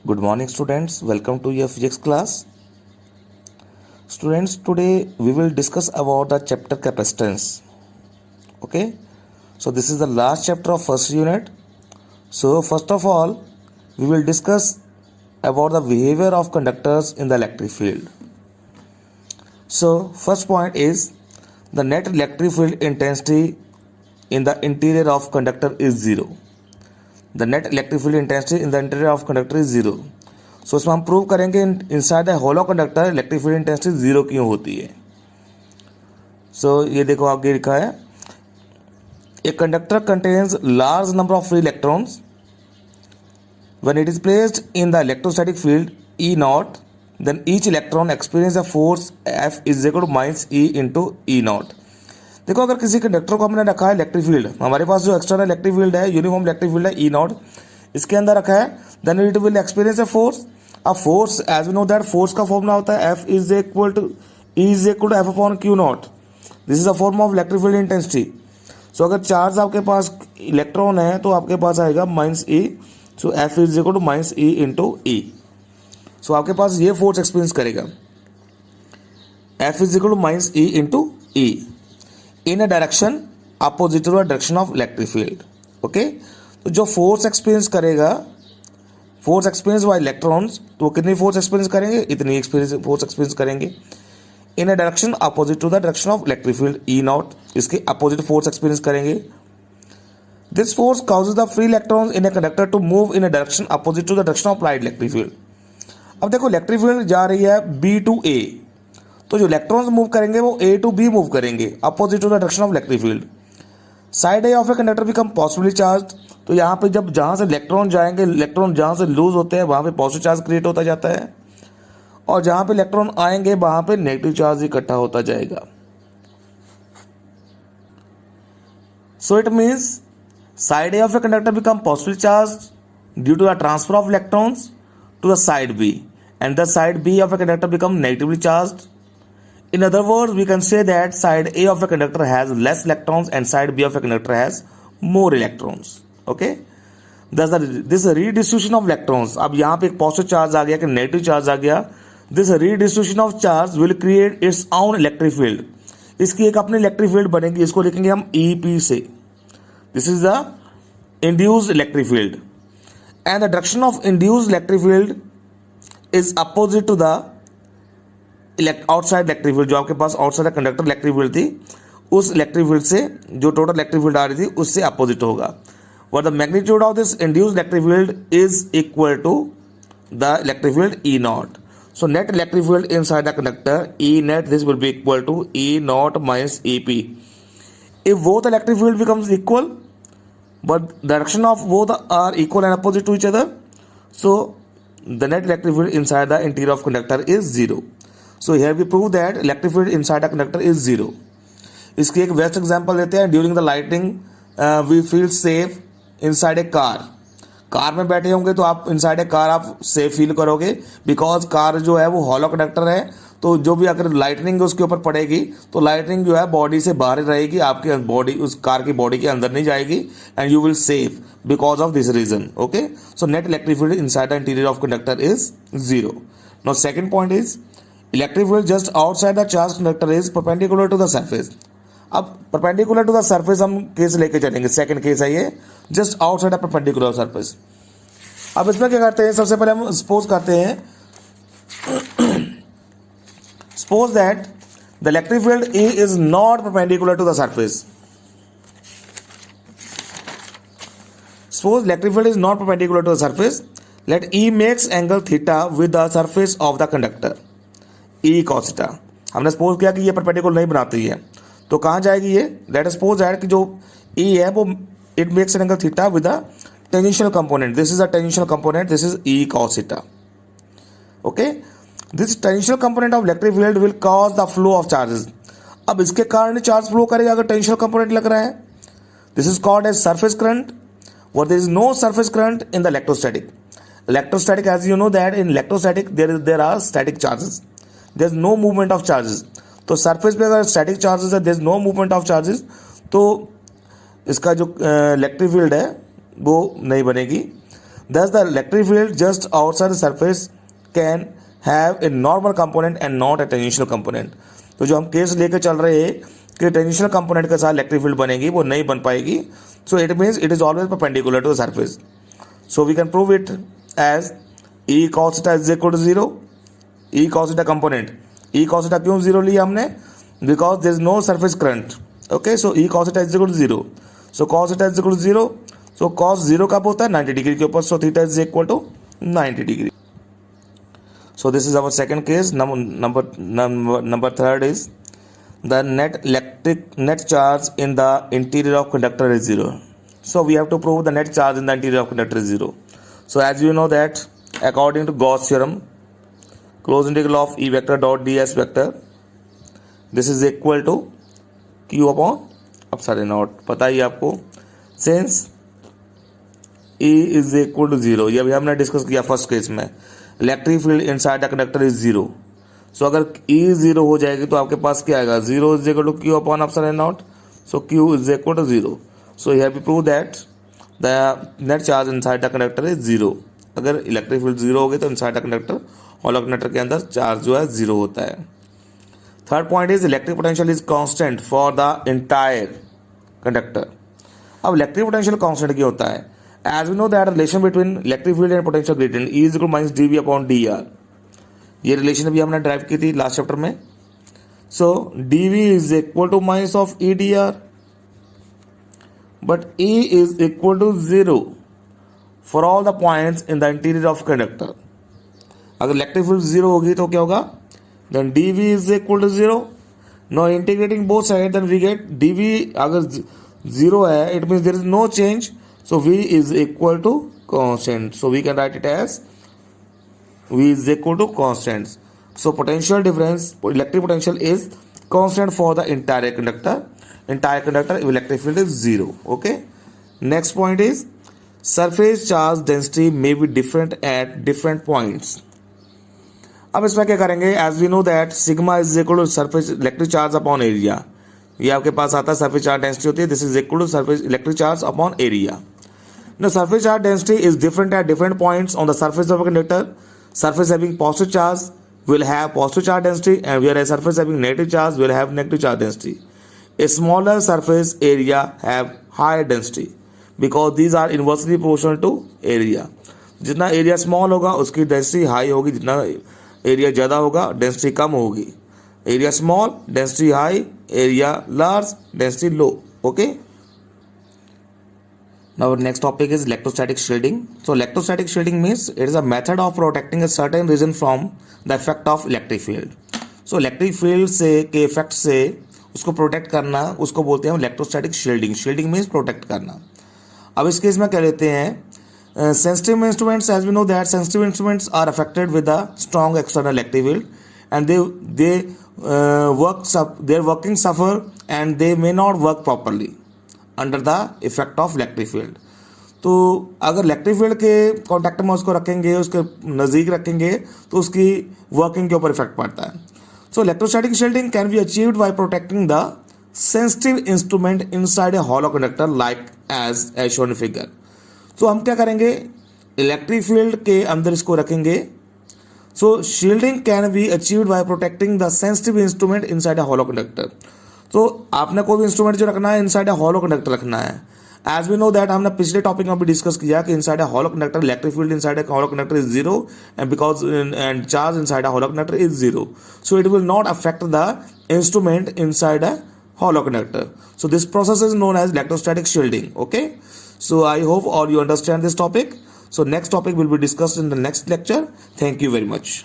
Good morning, students. Welcome to your physics class. Students, today we will discuss about the chapter capacitance. Okay, so this is the last chapter of first unit. So first of all, we will discuss about the behavior of conductors in the electric field. So first point is the net electric field intensity in the interior of conductor is zero. The net electric field intensity in the interior of conductor is zero. सो इसमें हम prove करेंगे inside the hollow conductor electric field intensity zero क्यों होती है. So ये देखो आगे लिखा है, a conductor contains large number of free electrons when it is placed in the electrostatic field E not then each electron experience a force F is equal to minus E into E not. देखो अगर किसी conductor को हमने रखा है electric field, हमारे पास जो एक्सटर्नल इलेक्ट्रिक फील्ड है, यूनिफॉर्म इलेक्ट्रिक फील्ड है ई नॉट, इसके अंदर रखा है, then it will experience a force. अब force as we know that force का फॉर्मूला होता है F is equal to F upon Q naught. This is a form of electric field intensity. So अगर charge आपके पास electron है तो आपके पास आएगा minus E. So F is equal to minus E into E. So आपके पास ये फोर्स एक्सपीरियंस करेगा F is equal to minus E into E in a direction opposite to the direction of electric field. Okay, तो जो force experience करेगा, force experience by electrons, तो कितनी force experience करेंगे, इतनी फोर्स एक्सपीरियंस करेंगे in a direction opposite to the direction of electric field E naught. इसके opposite force experience करेंगे. This force causes the free electrons in a conductor to move in a direction opposite to the direction of applied electric field. अब देखो electric field जा रही है B to ए, तो जो electrons move करेंगे वो ए टू बी मूव करेंगे opposite to the direction of electric field. Side A of a conductor become positively charge. तो यहाँ पे जब जहाँ से इलेक्ट्रॉन जाएंगे, इलेक्ट्रॉन जहाँ से लूज होते हैं वहाँ पे पॉजिटिव चार्ज क्रिएट होता जाता है, और जहाँ पे इलेक्ट्रॉन आएंगे वहाँ पे नेगेटिव चार्ज इकट्ठा होता जाएगा. So it means side A of a conductor become positively charge due to the transfer of electrons to the side B, and the side B of a conductor become negatively charge. In other words, we can say that side A of a conductor has less electrons and side B of a conductor has more electrons. Okay? Thus, this redistribution of electrons. अब यहाँ पे एक positive charge आ गया कि negative charge आ गया. This redistribution of charge will create its own electric field. इसकी एक अपनी इलेक्ट्रिक फील्ड बनेगी, इसको लिखेंगे हम EP से. This is the induced electric field. And the direction of induced electric field is opposite to the outside electric field. जो आपके पास आउटसाइड कंडक्टर इलेक्ट्रिक फील्ड थी, उस इलेक्ट्रिक फील्ड से जो टोटल इलेक्ट्रिक फील्ड आ रही थी उससे अपोजिट होगा. Where the magnitude of this induced electric field is equal to the electric field E not. So net electric field inside the conductor E net, this will be equal to E not minus E P. If both electric field becomes equal but direction of both are equal and opposite to each other, so the net electric field inside the interior of conductor is zero. So here we prove that electric field inside a conductor is zero. इसकी एक best example लेते हैं. During the lighting we feel safe inside a car. Car में बैठे होंगे तो आप inside a car आप सेफ फील करोगे, बिकॉज कार जो है वो हॉलो कंडक्टर है. तो जो भी अगर लाइटनिंग उसके ऊपर पड़ेगी तो लाइटनिंग जो है बॉडी से बाहर रहेगी, आपके बॉडी उस कार की बॉडी के अंदर नहीं जाएगी, and you will safe because of this reason. Okay, so net electric field inside the interior of conductor is zero. Now second point is electric field just outside the charge conductor is perpendicular to the surface. अब perpendicular to the surface हम case लेके चलेंगे. Second case है ये, just outside the perpendicular surface. अब इसमें क्या करते हैं, सबसे पहले हम सपोज करते हैं, suppose that the electric field E is not perpendicular to the surface. Suppose electric field is not perpendicular to the surface. Let E makes angle theta with the surface of the conductor. E cos theta. हमने suppose किया कि ये perpendicular नहीं बनाती है, तो कहाँ जाएगी ये? लेट अस सपोज दैट कि जो E है वो it makes an angle theta with the tangential component. This is a tangential component, this is E cos theta. Okay, this tangential component of electric field will cause the flow of charges. अब इसके कारण charge flow करेगा अगर tangential component लग रहा है. This is called as surface current. Where there is no surface current in the electrostatic. Electrostatic, as you know that in electrostatic there are static charges. There is no movement of charges. तो surface पे अगर static charges है, there is no movement of charges, तो इसका जो electric field है वो नहीं बनेगी. Thus, the electric field just outside the surface can have a normal component and not a tangential component. तो जो हम केस लेके चल रहे हैं कि टेंजेंशियल कंपोनेंट के साथ इलेक्ट्रिक फील्ड बनेगी, वो नहीं बन पाएगी. So it means it is always perpendicular to the surface. So we can prove it as E cos theta is equal to zero. E cos theta component, E cos theta क्यों zero लिया हमने? Because there is no surface current. Okay, so E cos theta is equal to zero. So cos theta is equal to zero. So cos zero कब होता है? 90 degree के ऊपर. सो theta is equal to 90 degree. So this is our second case. Number third is the net charge in the interior of conductor is zero. So we have to prove the net charge in the interior of conductor is zero. So as you know that according to Gauss theorem, closed integral of E vector dot ds vector, this is equal to q upon epsilon naught. पता ही आपको, since E is equal to zero. ये अभी हमने discuss किया first case में. Electric field inside the conductor is zero. So अगर E zero हो जाएगी तो आपके पास क्या आएगा? Zero is equal to Q upon epsilon not. So Q is equal to zero. So you have to prove that the net charge inside the conductor is zero. अगर electric field zero हो गई तो inside the conductor, hollow conductor के अंदर charge जो है zero होता है. Third point is electric potential is constant for the entire conductor. अब इलेक्ट्रिक पोटेंशियल कांस्टेंट क्या होता है? As we know that relation between electric field and potential gradient E is equal to minus dV upon dr. ये relation अभी हमने derive की थी last chapter में. So dV is equal to minus of E dr, but E is equal to zero for all the points in the interior of conductor. अगर electric field zero होगी तो क्या होगा? Then dV is equal to zero. No integrating both side then we get dV. अगर zero है it means there is no change. So V is equal to constant. So we can write it as V is equal to constants. So potential difference, electric potential is constant for the entire conductor. Entire conductor electric field is zero. Okay. Next point is surface charge density may be different at different points. अब इसमें क्या करेंगे? As we know that sigma is equal to surface electric charge upon area. ये आपके पास आता है surface charge density होती है. This is equal to surface electric charge upon area. Now, surface charge density is different at different points on the surface of a conductor. Surface having positive charge will have positive charge density, and whereas surface having negative charge will have negative charge density. A smaller surface area have higher density because these are inversely proportional to area. जितना area small होगा उसकी density high होगी, जितना area ज़्यादा होगा density कम होगी. Area small density high, area large density low. Okay. Now our next topic is electrostatic shielding. So electrostatic shielding means it is a method of protecting a certain region from the effect of electric field. So electric field से के effect से उसको protect करना, उसको बोलते हैं electrostatic shielding. Shielding means protect करना. अब इस केस में क्या लेते हैं? Sensitive instruments, as we know that sensitive instruments are affected with a strong external electric field, and their working suffer and they may not work properly under the effect of electric field. तो अगर electric field के contact में उसको रखेंगे, उसके नज़दीक रखेंगे तो उसकी वर्किंग के ऊपर इफेक्ट पड़ता है. So electrostatic shielding can be achieved by protecting the sensitive instrument inside a hollow conductor like as shown in figure. तो हम क्या करेंगे? इलेक्ट्रिक फील्ड के अंदर इसको रखेंगे. So shielding can be achieved by protecting the sensitive instrument inside a hollow conductor. तो आपने कोई भी इंस्ट्रूमेंट जो रखना है इनसाइड ए हॉलो कंडक्टर रखना है. एज वी नो दैट हमने पिछले टॉपिक में भी डिस्कस किया कि inside a hollow conductor electric field inside a hollow conductor is zero and because and charge inside a hollow conductor is zero. So it will not affect the instrument inside a hollow conductor. So this process is known as electrostatic shielding. Okay. So I hope all you understand this topic. So next topic will be discussed in the next lecture. Thank you very much.